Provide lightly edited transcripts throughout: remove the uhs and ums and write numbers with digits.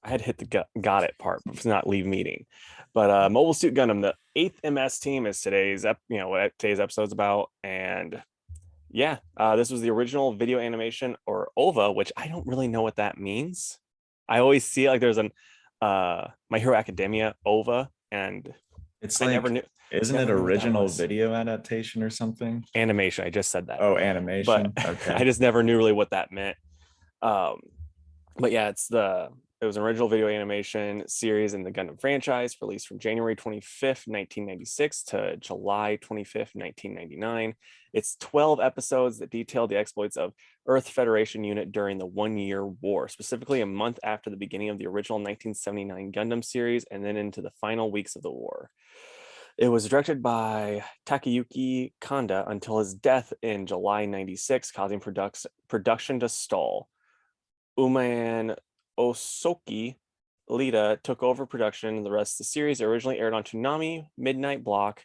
I had hit the got it part, but it's not leave meeting. But Mobile Suit Gundam, the 8th MS team is today's what today's episode's about. And yeah, this was the original video animation, or OVA, which I don't really know what that means. I always see it like there's an My Hero Academia OVA, and It's I never like, knew isn't it never knew what that original was. video adaptation or something? Animation, I just said that, Oh, but animation. I Okay. just never knew really what that meant. Um, but yeah, it was an original video animation series in the Gundam franchise, released from January 25th, 1996 to July 25th, 1999. It's 12 episodes that detail the exploits of Earth Federation unit during the 1-year war, specifically a month after the beginning of the original 1979 Gundam series and then into the final weeks of the war. It was directed by Takayuki Kanda until his death in July 96, causing production to stall. Uman Osoki Lita took over production, and the rest of the series originally aired on Toonami midnight block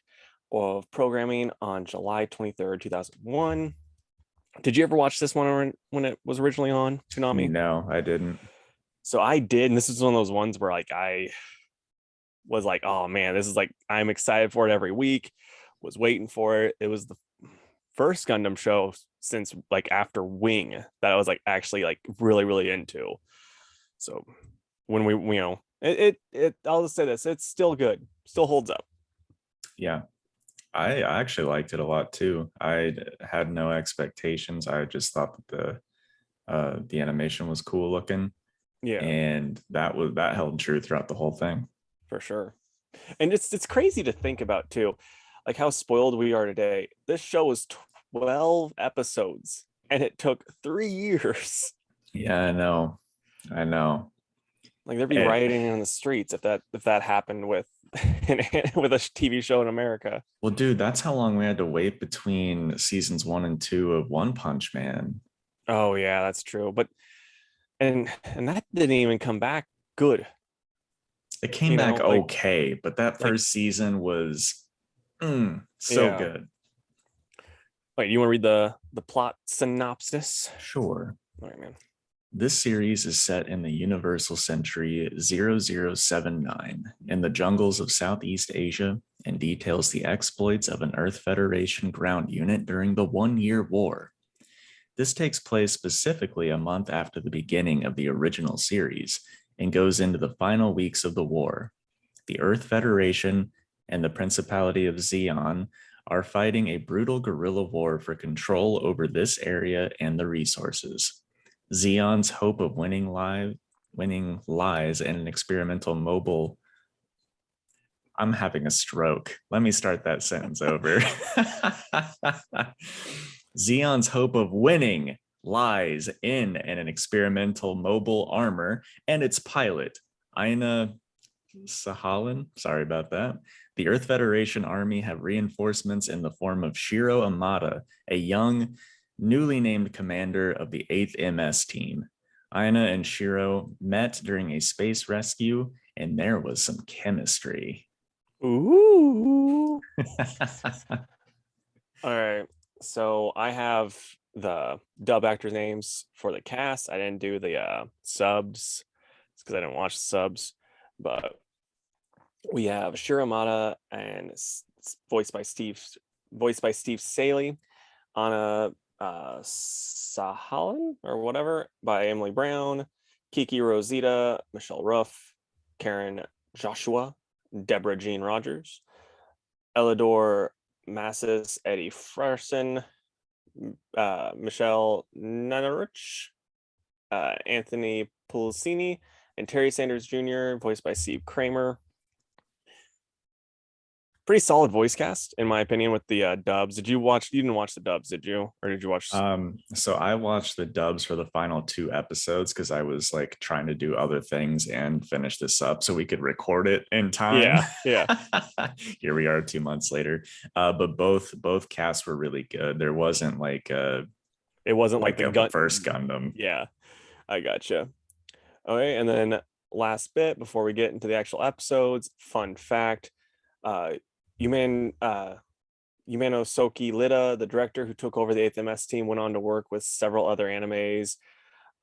of programming on July 23rd, 2001. Did you ever watch this one when it was originally on Toonami? No, I didn't. So I did, and this is one of those ones where like I was like, oh man, this is like I'm excited for it every week. Was waiting for it. It was the first Gundam show since like after Wing that I was like actually like really into. So when I'll just say this, it's still good, still holds up. Yeah, I actually liked it a lot too. I had no expectations. I just thought that the animation was cool looking, Yeah, and that held true throughout the whole thing. for sure. And it's crazy to think about too, like how spoiled we are today. This show was 12 episodes and it took 3 years. Yeah, I know. I know. Like there'd be Eh, rioting in the streets if that happened with with a TV show in America. well, dude, that's how long we had to wait between seasons 1 and 2 of One Punch Man. Oh yeah, that's true. But and that didn't even come back good. It came back Like okay, but that like first season was so yeah. good. Wait, you want to read the plot synopsis? Sure. All right, man. This series is set in the Universal Century 0079 in the jungles of Southeast Asia and details the exploits of an Earth Federation ground unit during the 1-year war. This takes place specifically a month after the beginning of the original series and goes into the final weeks of the war. The Earth Federation and the Principality of Zeon are fighting a brutal guerrilla war for control over this area and the resources. Zeon's hope of winning lies in an experimental mobile. I'm having a stroke. Let me start that sentence over. Zeon's hope of winning lies in an experimental mobile armor and its pilot, Aina Sahalan. Sorry about that. The Earth Federation Army have reinforcements in the form of Shiro Amada, a young, newly named commander of the 8th MS team. Aina and Shiro met during a space rescue, and there was some chemistry. Ooh. All right. So I have the dub actors' names for the cast. I didn't do the subs because I didn't watch the subs. But we have Shiramata and voiced by Steve Saley, Anna Sahalan or whatever by Emily Brown, Kiki Rosita, Michelle Ruff, Karen Joshua, Deborah Jean Rogers, Elidor Massis, Eddie Frierson, Michelle Nanarich, Anthony Pulicini, and Terry Sanders Jr., voiced by Steve Kramer. Pretty solid voice cast, in my opinion, with the dubs. You didn't watch the dubs, did you? Or did you watch? So I watched the dubs for the final 2 episodes because I was like trying to do other things and finish this up so we could record it in time. Yeah, yeah. Here we are 2 months later. But both casts were really good. There wasn't like It wasn't like the the gun. first Gundam. Yeah, I gotcha. Okay, and then last bit before we get into the actual episodes, fun fact. Uh Yumeno Soki Lida, the director who took over the 8th MS team, went on to work with several other animes.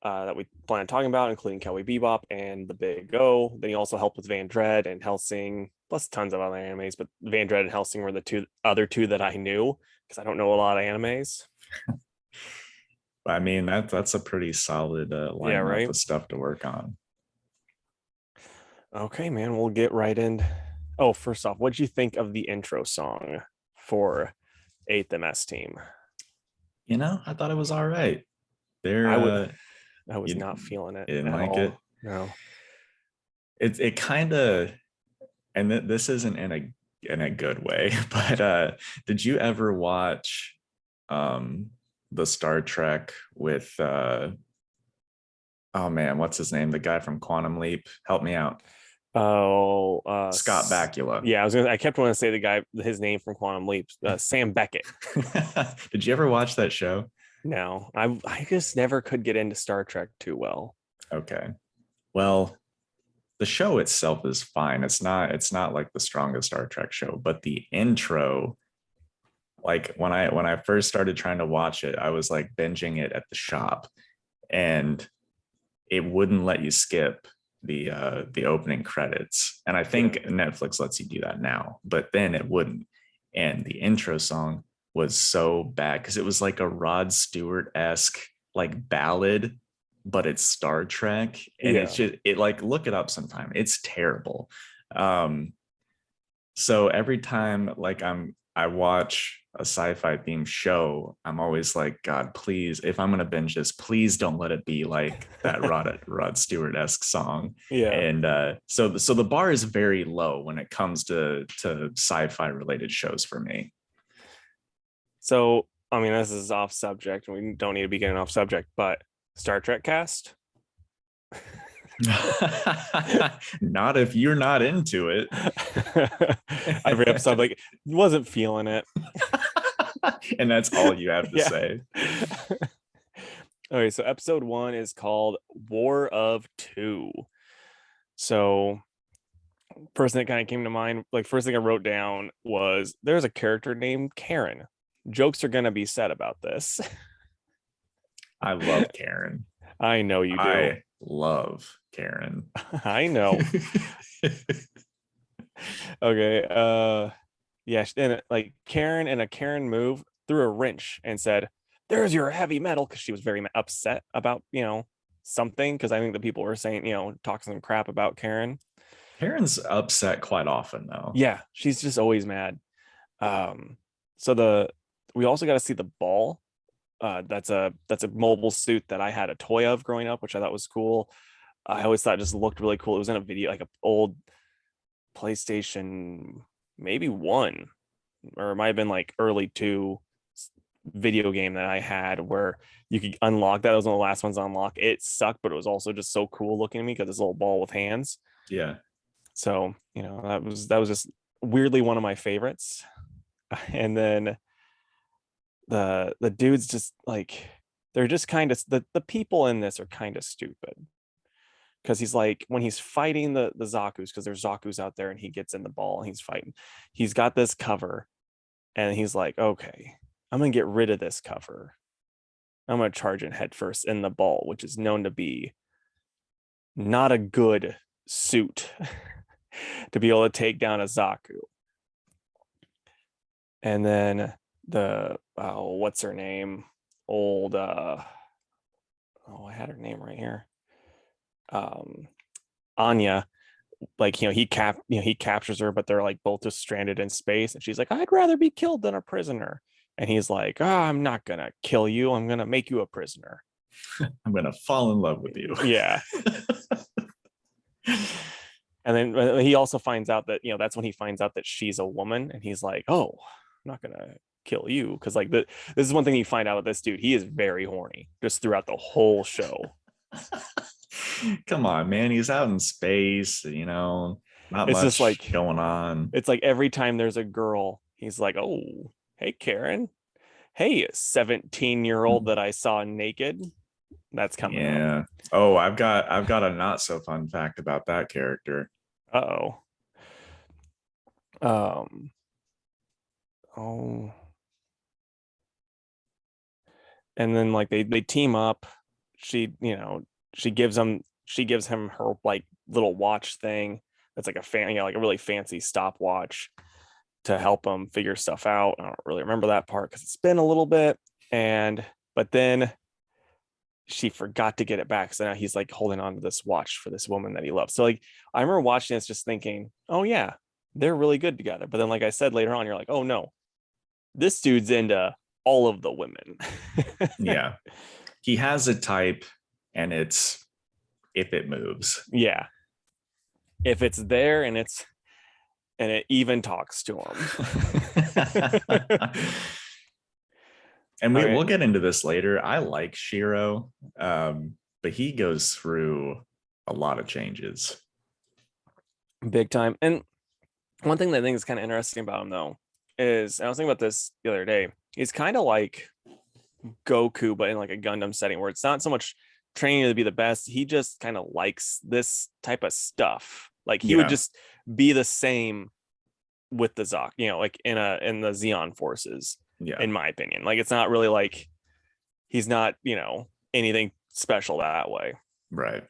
that we plan on talking about, including Cowboy Bebop and The Big O. Then he also helped with Van Dread and Hellsing, plus tons of other animes. But Van Dread and Hellsing were the other two that I knew because I don't know a lot of animes. I mean, that's a pretty solid Yeah, lineup right. of stuff to work on. Okay, man, we'll get right in. Oh, first off, what'd you think of the intro song for 8th MS Team? I thought it was all right. They're I would I was you, not feeling it you didn't at like it. all. No. It kind of, and this isn't in a good way, but did you ever watch um the Star Trek with oh man, what's his name? The guy from Quantum Leap. Help me out. Oh, Scott Bakula. yeah, I kept wanting to say the guy, his name from Quantum Leap, Sam Beckett. Did you ever watch that show? No, I just never could get into Star Trek too well. Okay. Well, the show itself is fine. It's not like the strongest Star Trek show, but the intro, like when I first started trying to watch it, I was like binging it at the shop, and it wouldn't let you skip the opening credits. And I think Yeah. Netflix lets you do that now, but then it wouldn't. And the intro song was so bad because it was like a Rod Stewart-esque like ballad, but it's Star Trek. And it's Yeah. just it like look it up sometime. It's terrible. Um, so every time like I watch a sci-fi themed show, I'm always like, God, please, if I'm gonna binge this, please don't let it be like that Rod Stewart-esque song. Yeah. And so the bar is very low when it comes to sci-fi related shows for me. So, I mean, this is off subject, and we don't need to be getting off subject, but Star Trek cast. Not if you're not into it. Every episode, like, wasn't feeling it. And that's all you have to Yeah. say. Okay, so episode 1 is called War of Two. So, first thing that kind of came to mind, like, first thing I wrote down was there's a character named Karen. Jokes are going to be said about this. I love Karen. I know you do. I love Karen. I know. Okay. Yeah, and like Karen in a Karen move threw a wrench and said, "There's your heavy metal," because she was very upset about something. Because I think the people were saying talking some crap about Karen. Karen's upset quite often, though. Yeah, she's just always mad. So we also got to see the ball. That's a mobile suit that I had a toy of growing up, which I thought was cool. I always thought it just looked really cool. It was in a video, like an old PlayStation, maybe one, or it might have been like early two video game that I had where you could unlock that. It was one of the last ones to unlock. It sucked, but it was also just so cool looking to me because it's a little ball with hands. Yeah. So, that was just weirdly one of my favorites. And then the dudes just like they're just kind of the people in this are kind of stupid because he's like when he's fighting the Zaku's, because there's Zaku's out there, and he gets in the ball and he's fighting, he's got this cover and he's like, okay, I'm gonna get rid of this cover, I'm gonna charge it head first in the ball, which is known to be not a good suit to be able to take down a Zaku. And then what's her name, old I had her name right here, Anya, like he captures her, but they're like both just stranded in space, and she's like, I'd rather be killed than a prisoner. And he's like, I'm not gonna kill you, I'm gonna make you a prisoner. I'm going to fall in love with you. Yeah. And then he also finds out that that's when he finds out that she's a woman, and he's like, oh, I'm not gonna kill you, because like this is one thing you find out with this dude, he is very horny just throughout the whole show. Come on, man. He's out in space, not It's just much like going on. it's like every time there's a girl, he's like, oh, hey Karen, hey 17-year-old that I saw naked. That's coming up. Yeah. Oh, I've got a not so fun fact about that character. Uh-oh. um oh, and then like they team up. she, she gives him her like little watch thing that's like like a really fancy stopwatch to help him figure stuff out. I don't really remember that part because it's been a little bit. But then she forgot to get it back. So now he's like holding on to this watch for this woman that he loves. So like I remember watching this just thinking, oh yeah, they're really good together. But then like I said later on, you're like, oh no, this dude's into all of the women. Yeah. He has a type, and it's if it moves. Yeah. If it's there and it even talks to him. And All right. we'll get into this later. I like Shiro, but he goes through a lot of changes. Big time. And one thing that I think is kind of interesting about him though is, and I was thinking about this the other day, he's kind of like Goku, but in like a Gundam setting where it's not so much training to be the best. He just kind of likes this type of stuff. Like he would Yeah. just be the same with the Zoc, like in the Xeon forces, Yeah. in my opinion. Like it's not really like he's not, anything special that way. Right.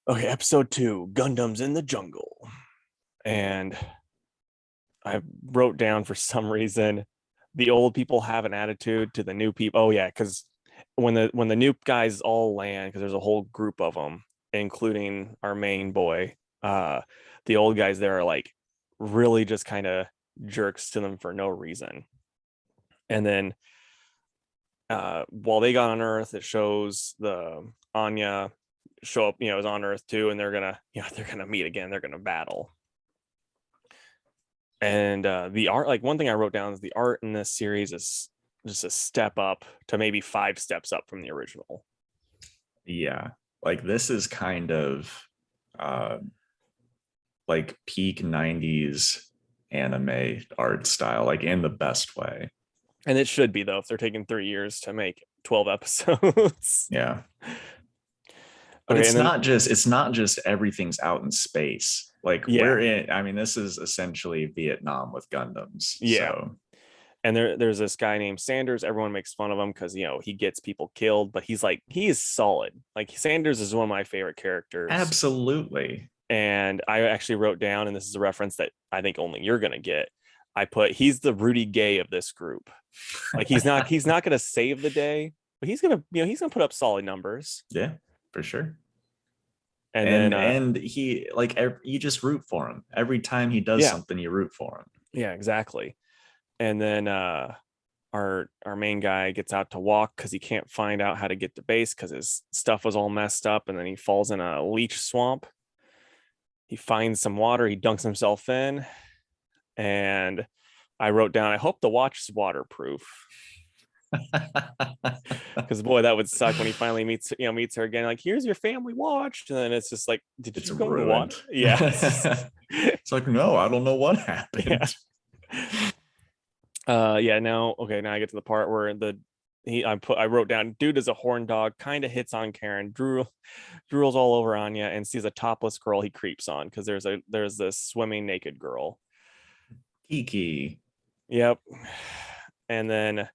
Okay, episode 2, Gundams in the Jungle. And I wrote down for some reason the old people have an attitude to the new people. Oh yeah, because when the new guys all land, because there's a whole group of them, including our main boy, the old guys there are like really just kind of jerks to them for no reason. And then while they got on Earth, it shows the Anya show up, is on Earth too, and they're gonna meet again. They're gonna battle. And the art, like one thing I wrote down is the art in this series is just a step up to maybe 5 steps up from the original. Yeah. Like this is kind of like peak 90s anime art style, like in the best way. And it should be though, if they're taking 3 years to make 12 episodes. Yeah. But Okay, it's not just everything's out in space. Like this is essentially Vietnam with Gundams. Yeah. So and there's this guy named Sanders. Everyone makes fun of him because he gets people killed, but he is solid. Like Sanders is one of my favorite characters. Absolutely. And I actually wrote down, and this is a reference that I think only you're gonna get. I put, he's the Rudy Gay of this group. Like he's not gonna save the day, but he's gonna put up solid numbers. Yeah, for sure. And then he you just root for him every time he does something. You root for him. Yeah, exactly. And then our main guy gets out to walk because he can't find out how to get to base because his stuff was all messed up, and then he falls in a leech swamp. He finds some water, he dunks himself in, and I wrote down, I hope the watch is waterproof. Because boy, that would suck when he finally meets her again. Like, here's your family watch, and then it's just like, did you go to the water? Yeah. It's like, no, I don't know what happened. Yeah. Now I get to the part where I wrote down, dude is a horn dog, kind of hits on Karen, drools all over Anya, and sees a topless girl he creeps on because there's this swimming naked girl. Kiki. Yep. And then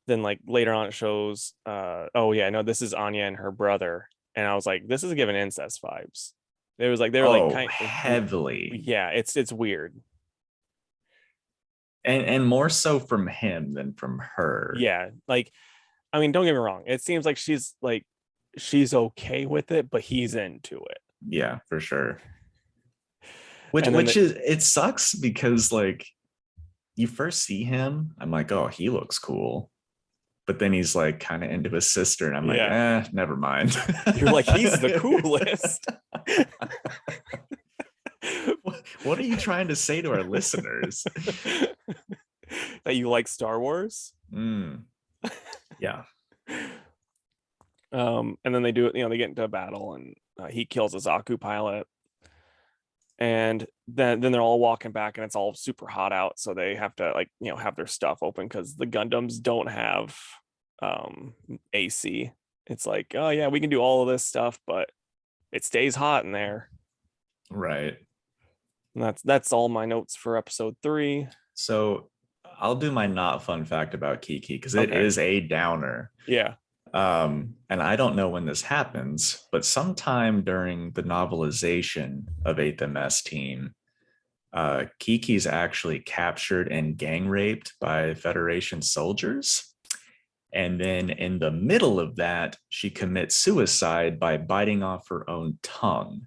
like later on it shows this is Anya and her brother, and I was like, this is giving incest vibes. It was like they were like kind of heavily. Yeah, it's weird. And more so from him than from her. Yeah, like, I mean, don't get me wrong, it seems like she's okay with it, but he's into it. Yeah, for sure. It sucks because like you first see him, I'm like, oh, he looks cool. But then he's like kind of into his sister, and I'm like, never mind. You're like, he's the coolest. What are you trying to say to our listeners? That you like Star Wars? Yeah. And then they do it, they get into a battle, and he kills a Zaku pilot. And then they're all walking back, and it's all super hot out, so they have to have their stuff open because the Gundams don't have AC. It's like, oh yeah, we can do all of this stuff, but it stays hot in there. Right. And that's all my notes for episode 3. So I'll do my not fun fact about Kiki because it is a downer. Yeah. And I don't know when this happens, but sometime during the novelization of 8th MS Team, Kiki's actually captured and gang raped by Federation soldiers. And then in the middle of that, she commits suicide by biting off her own tongue.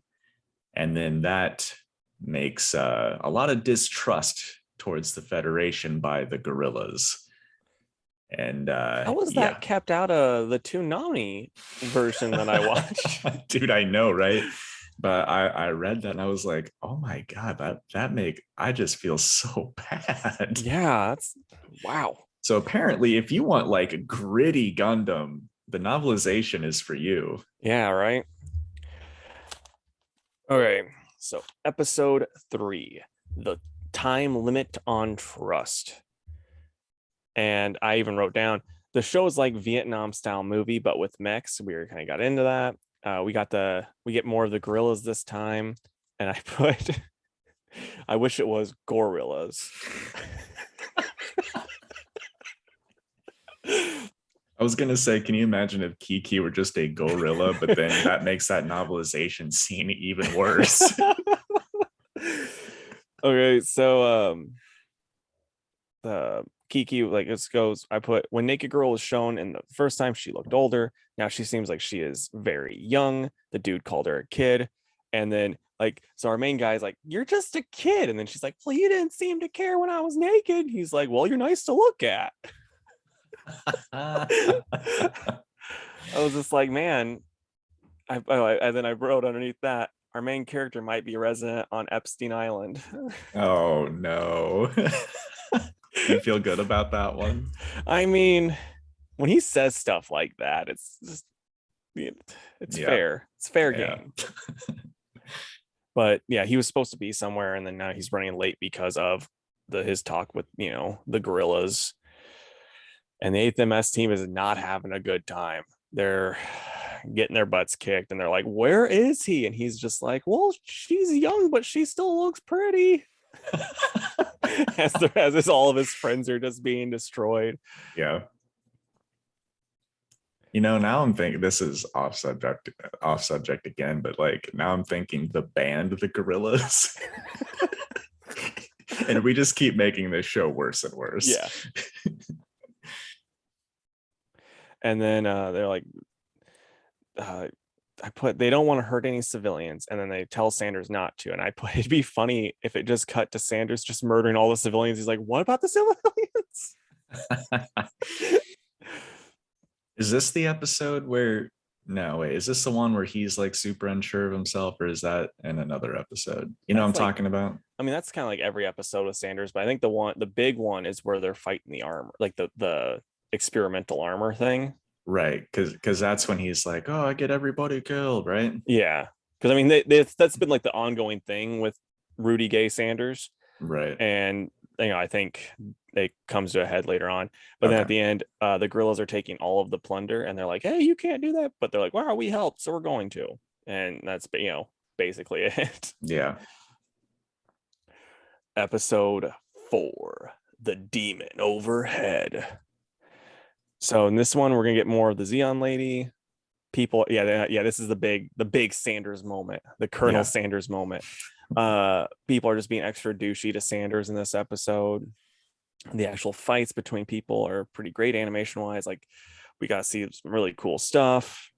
And then that makes a lot of distrust towards the Federation by the guerrillas. And How was that yeah, kept out of the Toonami version that I watched? dude, I know, right? But I read that and I was like, oh my god, I just feel so bad. Yeah, that's wow. So apparently, if you want like a gritty Gundam, the novelization is for you. Yeah, right. Okay, so episode 3, the time limit on trust. And I even wrote down the show is like Vietnam style movie, but with mechs. We kind of got into that. We get more of the gorillas this time, and I put I wish it was gorillas. I was gonna say, can you imagine if Kiki were just a gorilla, but then that makes that novelization scene even worse. Okay, so the Kiki, like this goes, I put when Naked Girl was shown in the first time, she looked older. Now she seems like she is very young. The dude called her a kid. And then like, so our main guy's like, you're just a kid. And then she's like, well, you didn't seem to care when I was naked. He's like, well, you're nice to look at. I was just like, man, and then I wrote underneath that, our main character might be a resident on Epstein Island. Oh no. You feel good about that one? I mean, when he says stuff like that, it's just, it's Yeah. fair. It's fair Yeah. game. But yeah, he was supposed to be somewhere, and then now he's running late because of his talk with the gorillas. And the 8th MS team is not having a good time. They're getting their butts kicked, and they're like, where is he? And he's just like, well, she's young, but she still looks pretty. as all of his friends are just being destroyed. Yeah. Now I'm thinking, this is off subject again, but like now I'm thinking the band, the Gorillas. And we just keep making this show worse and worse. Yeah. And then they're like, I put, they don't want to hurt any civilians, and then they tell Sanders not to. And I put, it'd be funny if it just cut to Sanders just murdering all the civilians. He's like, what about the civilians? Is this the episode where, no, wait, is this the one where he's like super unsure of himself, or is that in another episode? You know what I'm talking about? I mean, that's kind of like every episode with Sanders, but I think the big one is where they're fighting the armor, like the experimental armor thing. Right, because that's when he's like, oh, I get everybody killed, right? Yeah, because I mean, that's been like the ongoing thing with Rudy Gay Sanders, right? And I think it comes to a head later on. But then at the end, the guerrillas are taking all of the plunder, and they're like, hey, you can't do that. But they're like, wow, we helped, so we're going to. And that's basically it. Yeah. Episode 4, the demon overhead. So in this one, we're gonna get more of the Xeon lady. People, this is the big Sanders moment, the Colonel Sanders moment. People are just being extra douchey to Sanders in this episode. The actual fights between people are pretty great animation wise. Like, we got to see some really cool stuff.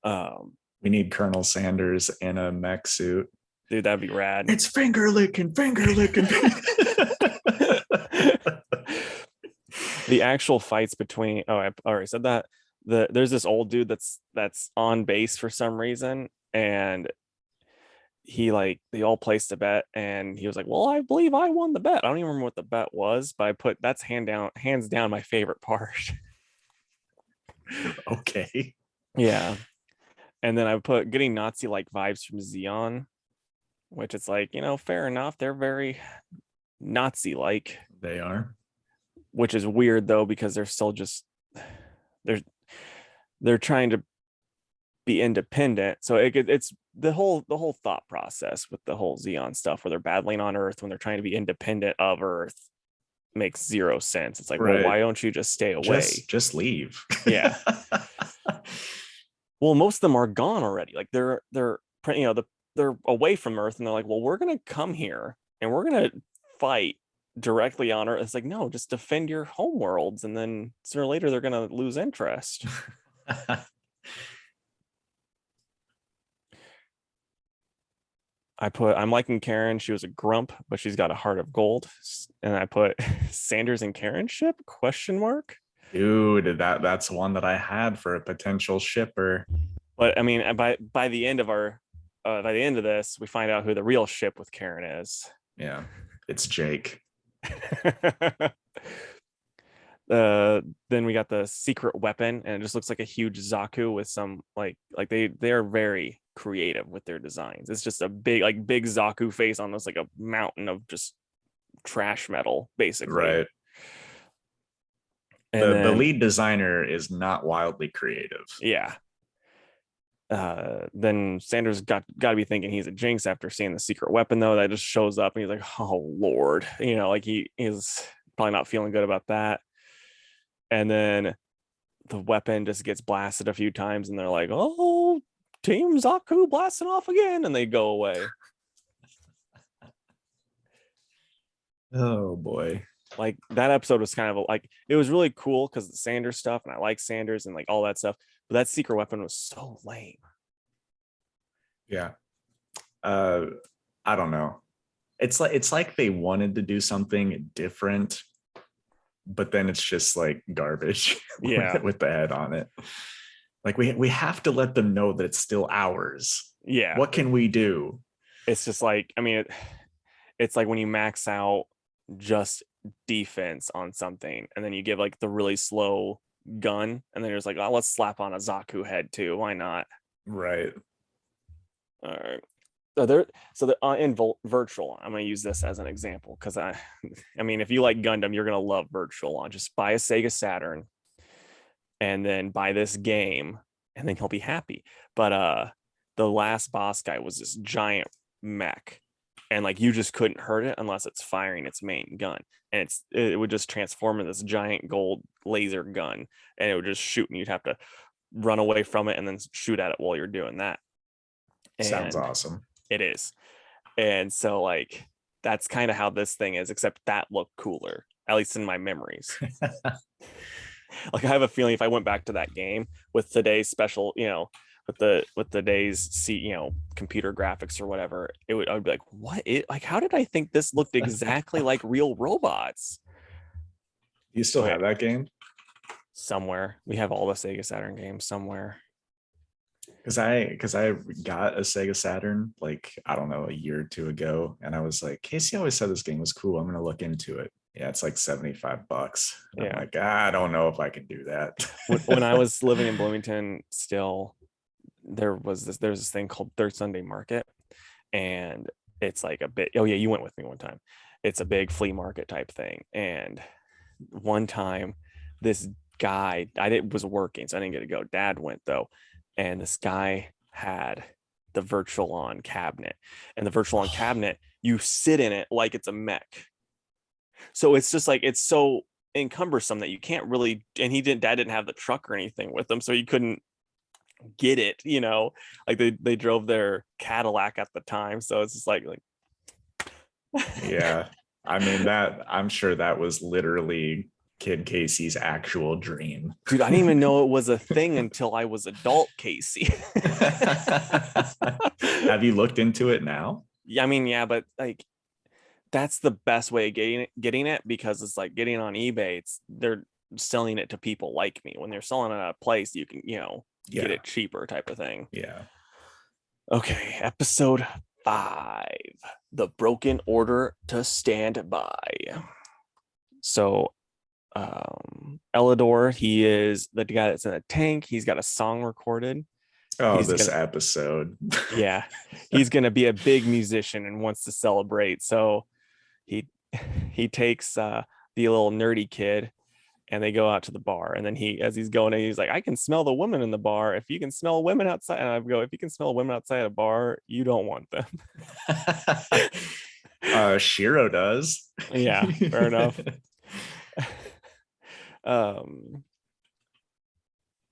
We need Colonel Sanders in a mech suit. Dude, that'd be rad. It's finger licking. The actual fights between, I already said that. There's this old dude that's on base for some reason, and they all placed a bet, and he was like, well, I believe I won the bet. I don't even remember what the bet was, but I put, that's hands down my favorite part. Okay. Yeah. And then I put getting Nazi like vibes from Xeon, which it's like, fair enough, they're very Nazi like. They are, which is weird though, because they're still just they're trying to be independent. So it's the whole thought process with the whole Xeon stuff, where they're battling on Earth when they're trying to be independent of Earth. makes zero sense. It's like, well, Right. why don't you just stay away? Just leave. Yeah. Well, most of them are gone already. Like they're they're away from Earth, and they're like, well, we're gonna come here and we're gonna fight directly on Earth. It's like, no, just defend your home worlds, and then sooner or later they're gonna lose interest. I'm liking Karen. She was a grump, but she's got a heart of gold. And I put Sanders and Karen ship question mark. Dude, that's one that I had for a potential shipper. But I mean, by the end of this, we find out who the real ship with Karen is. Yeah, it's Jake. Then we got the secret weapon, and it just looks like a huge Zaku with some like they are very creative with their designs. It's just a big Zaku face on this like a mountain of just trash metal, basically. Right. And the then, lead designer is not wildly creative. yeah. Then Sanders got to be thinking he's a Jinx after seeing the secret weapon, though. That just shows up and he's like, oh Lord, like he is probably not feeling good about that. And then the weapon just gets blasted a few times, and they're like, oh, Team Zaku blasting off again, and they go away. Oh boy. Like that episode was kind of like, it was really cool because the Sanders stuff, and I like Sanders and like all that stuff, but that secret weapon was so lame. Yeah. I don't know. It's like they wanted to do something different, but then it's just like garbage. Yeah. with the head on it. Like we have to let them know that it's still ours. Yeah. What can we do? It's just like, I mean, it's like when you max out just defense on something, and then you give like the really slow gun, and then you're just like, oh, let's slap on a Zaku head too. Why not? Right. All right. In virtual, I'm going to use this as an example because I mean, if you like Gundam, you're going to love virtual on. Just buy a Sega Saturn and then buy this game, and then you'll be happy. But the last boss guy was this giant mech, and like you just couldn't hurt it unless it's firing its main gun, and it would just transform into this giant gold laser gun, and it would just shoot, and you'd have to run away from it and then shoot at it while you're doing that. Sounds awesome. It is. And so like that's kind of how this thing is, except that looked cooler, at least in my memories. Like I have a feeling if I went back to that game with today's special, with today's computer graphics or whatever, I would be like, how did I think this looked exactly like real robots? You still have that game? Somewhere. We have all the Sega Saturn games somewhere. Because I got a Sega Saturn like, I don't know, a year or two ago, and I was like, Casey always said this game was cool, I'm gonna look into it. Yeah, it's like $75. Yeah. I'm like, I don't know if I can do that. When I was living in Bloomington still, there's this thing called Third Sunday Market, and it's like a bit, oh yeah, you went with me one time. It's a big flea market type thing. And one time this guy, was working, so I didn't get to go. Dad went though. And this guy had the virtual on cabinet, and the virtual on cabinet, you sit in it like it's a mech. So it's just like, it's so encumbersome that you can't really, and dad didn't have the truck or anything with him, so you couldn't get it, like they drove their Cadillac at the time. So it's just like yeah. I mean, I'm sure that was literally Kid Casey's actual dream. Dude, I didn't even know it was a thing until I was adult Casey. Have you looked into it now? Yeah, I mean, yeah, but like that's the best way of getting it, because it's like getting on eBay. They're selling it to people like me. When they're selling it at a place, you can, get it cheaper type of thing. Yeah. Okay, episode 5, The Broken Order to Stand By. So Elidor, he is the guy that's in a tank. He's got a song recorded. Oh, this episode. Yeah, he's gonna be a big musician and wants to celebrate. So he takes the little nerdy kid, and they go out to the bar. And then as he's going in, he's like, I can smell the women in the bar. If you can smell women outside, and I go, if you can smell women outside a bar, you don't want them. Shiro does. Yeah, fair enough. um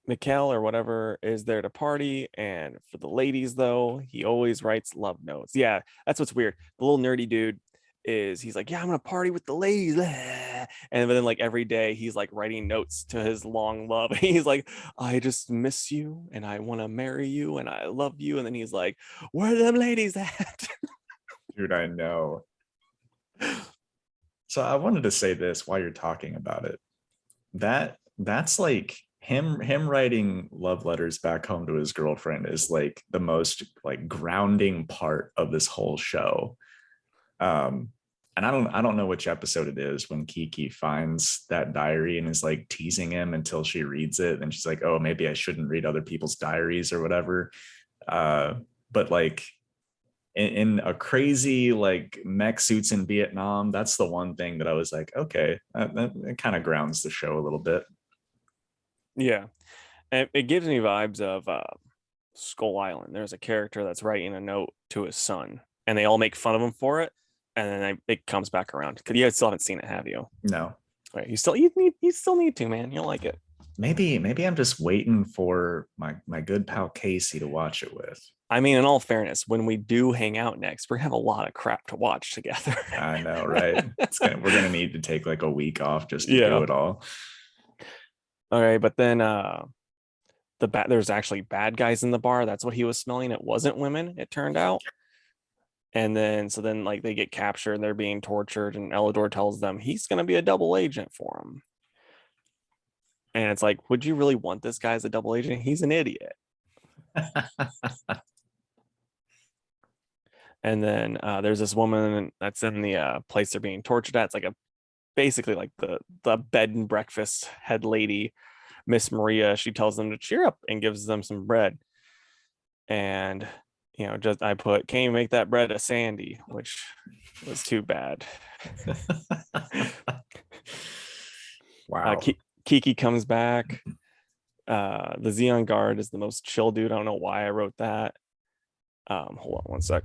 Mikhail or whatever is there to party, and for the ladies though, he always writes love notes. Yeah, that's what's weird. The little nerdy dude he's like, yeah, I'm gonna party with the ladies, and then like every day he's like writing notes to his long love. He's like, I just miss you and I want to marry you and I love you, and then he's like, where are them ladies at? Dude, I know. So I wanted to say this while you're talking about it. That's like him writing love letters back home to his girlfriend is like the most like grounding part of this whole show. And I don't know which episode it is when Kiki finds that diary and is like teasing him until she reads it, and she's like, oh, maybe I shouldn't read other people's diaries or whatever. But like in a crazy like mech suits in Vietnam, that's the one thing that I was like, okay, that kind of grounds the show a little bit. Yeah, and it gives me vibes of Skull Island. There's a character that's writing a note to his son, and they all make fun of him for it, and then it comes back around. Because you guys still haven't seen it, have you? No. Right, you still need to, man. You'll like it. Maybe I'm just waiting for my good pal Casey to watch it with. I mean, in all fairness, when we do hang out next, we're gonna have a lot of crap to watch together. I know, right? We're gonna need to take like a week off just to Yeah. do it all. All right, but then there's actually bad guys in the bar. That's what he was smelling. It wasn't women, it turned out. And then like they get captured, they're being tortured, and Elidor tells them he's gonna be a double agent for him. And it's like, would you really want this guy as a double agent? He's an idiot. And then there's this woman that's in the place they're being tortured at. It's like basically like the bed and breakfast head lady, Miss Maria. She tells them to cheer up and gives them some bread. And just I put, can you make that bread a Sandy, which was too bad. Wow. Kiki comes back. The Xeon guard is the most chill dude. I don't know why I wrote that. Hold on one sec.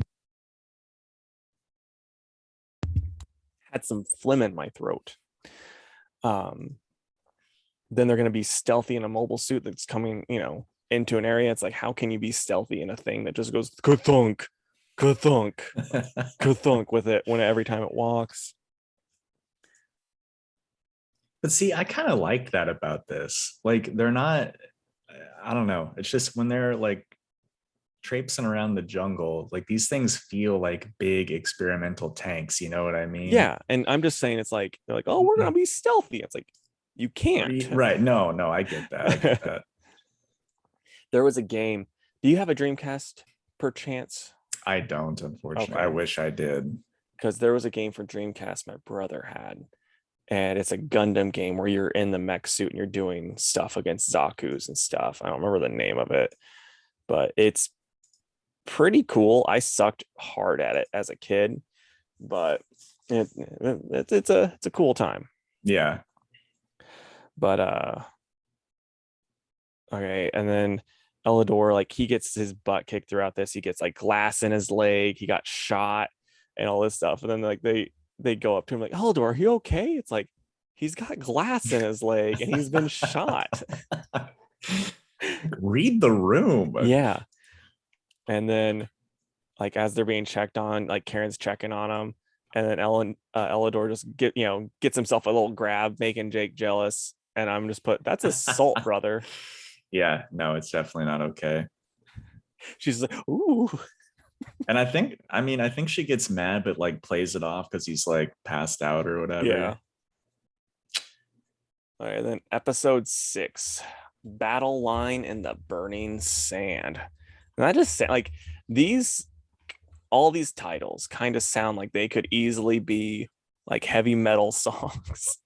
Had some phlegm in my throat. Then they're going to be stealthy in a mobile suit that's coming, into an area. It's like, how can you be stealthy in a thing that just goes ka-thunk, ka-thunk, ka-thunk with it every time it walks? But see, I kind of like that about this. Like, they're not, I don't know. It's just when they're like traipsing around the jungle, like these things feel like big experimental tanks. You know what I mean? Yeah. And I'm just saying, it's like, they're like, oh, we're going to be stealthy. It's like, you can't. Right. No, I get that. I get that. There was a game. Do you have a Dreamcast perchance? I don't, unfortunately. Okay. I wish I did. Because there was a game for Dreamcast my brother had. And it's a Gundam game where you're in the mech suit and you're doing stuff against Zaku's and stuff. I don't remember the name of it, but it's pretty cool. I sucked hard at it as a kid, but it's a cool time. Yeah. But okay, and then Elidor, like, he gets his butt kicked throughout this. He gets like glass in his leg. He got shot and all this stuff. And then like they go up to him like, Elidor, are you okay? It's like, he's got glass in his leg and he's been shot. Read the room. Yeah. And then like as they're being checked on, like Karen's checking on him, and then Elidor just gets himself a little grab, making Jake jealous. And I'm just that's assault, brother. Yeah, no, it's definitely not okay. She's like, ooh. And I think she gets mad, but like plays it off because he's like passed out or whatever. Yeah. All right, then episode 6, Battle Line in the Burning Sand. And I just say, like, all these titles kind of sound like they could easily be like heavy metal songs.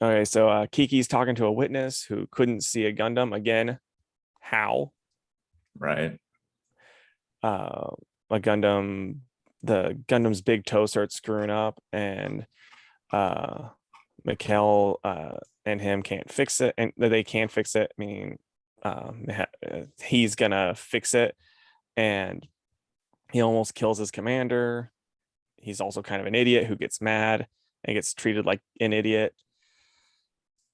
Okay, so Kiki's talking to a witness who couldn't see a Gundam. Again, how? Right. The Gundam's big toe starts screwing up, and Mikhail and him can't fix it, and they can't fix it, meaning he's gonna fix it, and he almost kills his commander. He's also kind of an idiot who gets mad and gets treated like an idiot.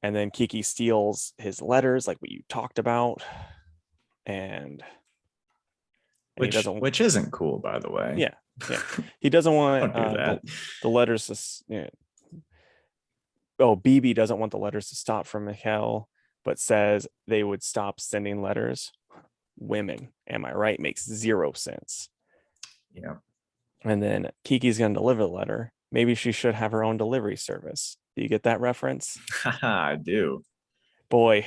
And then Kiki steals his letters, like what you talked about, and he doesn't. Which isn't cool, by the way. Yeah, yeah, he doesn't want Don't do that. the letters to. Oh, BB doesn't want the letters to stop from Mikhail, but says they would stop sending letters. Women, am I right? Makes zero sense. Yeah. And then Kiki's going to deliver the letter. Maybe she should have her own delivery service. Do you get that reference? I do. Boy,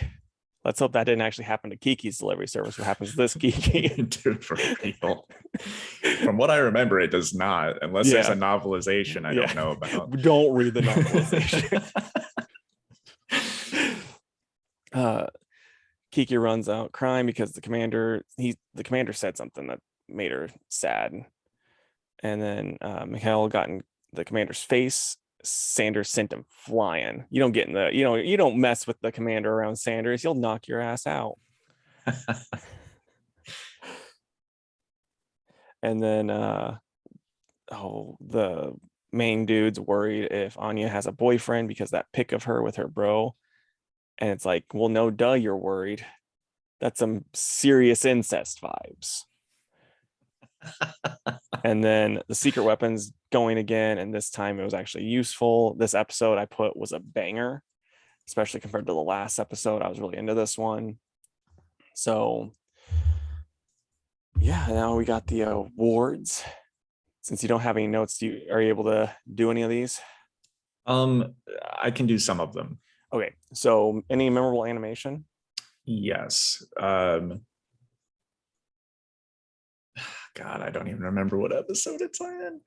let's hope that didn't actually happen to Kiki's delivery service. What happens to this Kiki? Dude, for real. From what I remember, it does not, unless there's a novelization I don't know about. Don't read the novelization. Kiki runs out crying because the commander said something that made her sad. And then Mikhail got in the commander's face. Sanders sent him flying. You don't get in the, you don't mess with the commander around Sanders. He'll knock your ass out. And then the main dude's worried if Anya has a boyfriend because that pic of her with her bro. And it's like, well, no, duh, you're worried. That's some serious incest vibes. And then the secret weapons going again, and this time it was actually useful. This episode I put was a banger, especially compared to the last episode. I was really into this one. So yeah, now we got the awards. Since you don't have any notes, are you able to do any of these? I can do some of them. Okay, so any memorable animation? Yes. God, I don't even remember what episode it's in.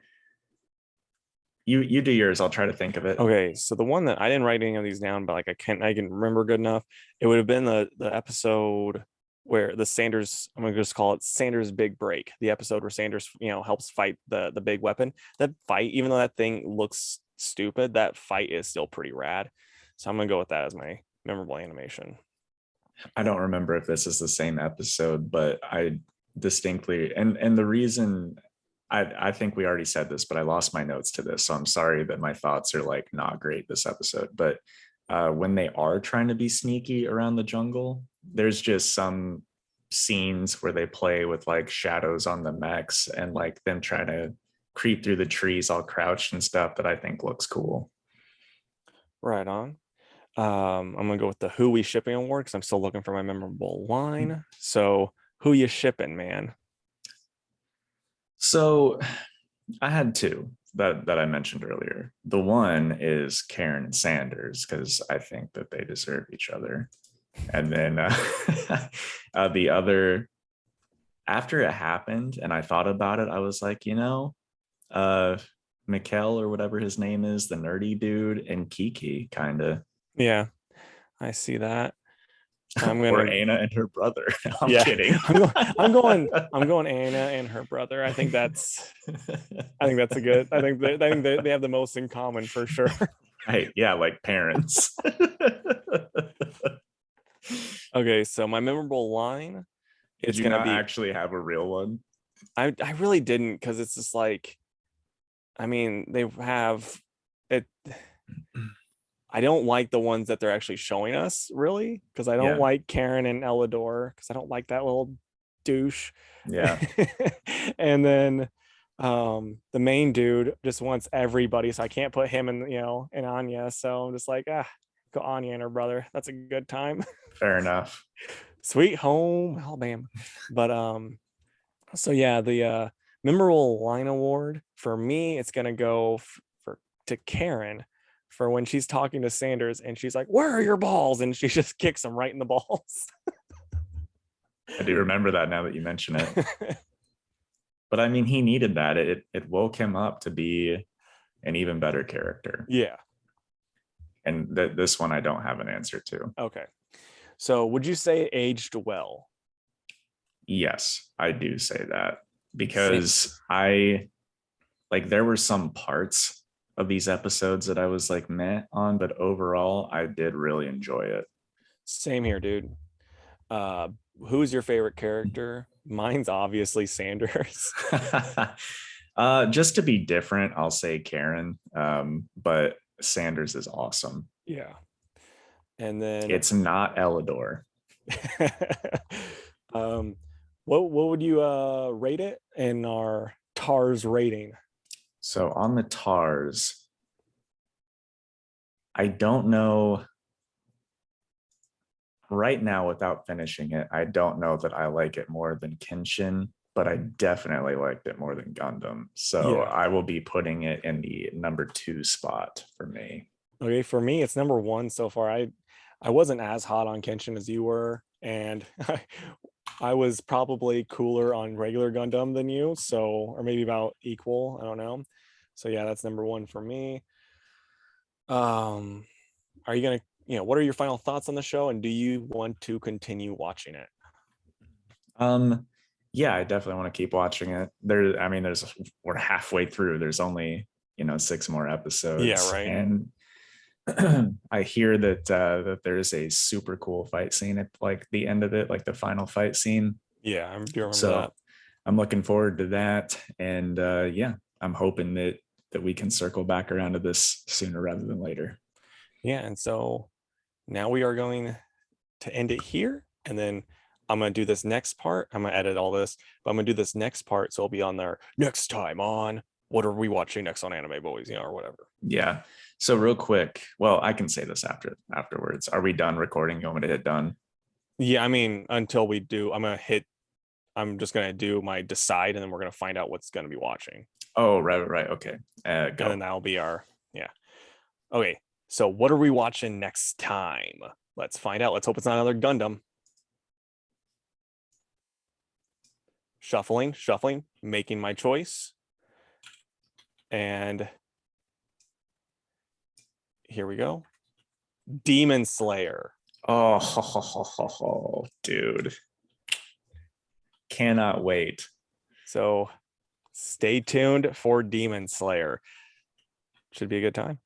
You do yours. I'll try to think of it. Okay, so the one that I didn't write any of these down, but like I can remember good enough. It would have been the episode where the Sanders, I'm gonna just call it Sanders Big Break, the episode where Sanders, helps fight the big weapon. That fight, even though that thing looks stupid, that fight is still pretty rad. So I'm gonna go with that as my memorable animation. I don't remember if this is the same episode, but I distinctly, and the reason I think we already said this, but I lost my notes to this, so I'm sorry that my thoughts are like not great this episode. But when they are trying to be sneaky around the jungle, there's just some scenes where they play with like shadows on the mechs and like them trying to creep through the trees all crouched and stuff that I think looks cool. Right on. I'm gonna go with the Who We Shipping Award because I'm still looking for my memorable line. So who you shipping, man? So I had two that I mentioned earlier. The one is Karen and Sanders because I think that they deserve each other. And then the other, after it happened and I thought about it, I was like, Mikkel or whatever his name is, the nerdy dude, and Kiki, kind of. Yeah, I see that. I'm gonna or Anna and her brother. I'm yeah, kidding. I'm going Anna and her brother. I think that's a good. I think they have the most in common for sure. Right. Yeah, like parents. Okay, so my memorable line is gonna be actually have a real one. I really didn't, because it's just like, I mean, they have it. I don't like the ones that they're actually showing us, really, because I don't like Karen and Elidor, because I don't like that little douche. Yeah. And then the main dude just wants everybody, so I can't put him in, in Anya. So I'm just like, go Anya and her brother. That's a good time. Fair enough. Sweet home Alabama. But so yeah, the memorable line award for me, it's gonna go to Karen for when she's talking to Sanders and she's like, "Where are your balls?" and she just kicks him right in the balls. I do remember that now that you mention it. But I mean, he needed that. It woke him up to be an even better character. Yeah. And this one I don't have an answer to. Okay. So would you say it aged well? Yes, I do say that, because there were some parts of these episodes that I was like meh on, but overall I did really enjoy it. Same here, dude. Who's your favorite character? Mine's obviously Sanders. Just to be different, I'll say Karen. But Sanders is awesome. Yeah. And then It's not Elidor. um what would you rate it in our TARS rating? So on the TARS, I don't know right now without finishing it. I don't know that I like it more than Kenshin, but I definitely liked it more than Gundam. So Yeah. I will be putting it in the number 2 spot for me. Okay, for me, it's number one so far. I wasn't as hot on Kenshin as you were, and I was probably cooler on regular Gundam than you, so or maybe about equal. I don't know. So yeah, that's number one for me. Are you gonna, what are your final thoughts on the show, and do you want to continue watching it? Um, yeah, I definitely want to keep watching it. I mean, we're halfway through. There's only 6 more Yeah, episodes, right. and I hear that there's a super cool fight scene at like the end of it, like the final fight scene. Yeah, I do remember that. So I'm looking forward to that, and yeah, I'm hoping that we can circle back around to this sooner rather than later. Yeah, and so now we are going to end it here, and then I'm gonna do this next part. I'm gonna edit all this, but I'm gonna do this next part, so it'll be on there next time on what are we watching next on Anime Boys, or whatever. Yeah. So real quick, well, I can say this afterwards. Are we done recording? You want me to hit done? Yeah, I mean, until we do, I'm just gonna do my decide, and then we're gonna find out what's gonna be watching, Oh, right. Okay. and then Go. that'll be our, yeah. Okay, so what are we watching next time? Let's find out. Let's hope it's not another Gundam. Shuffling, making my choice. And here we go. Demon Slayer. Oh, dude. Cannot wait. So stay tuned for Demon Slayer. Should be a good time.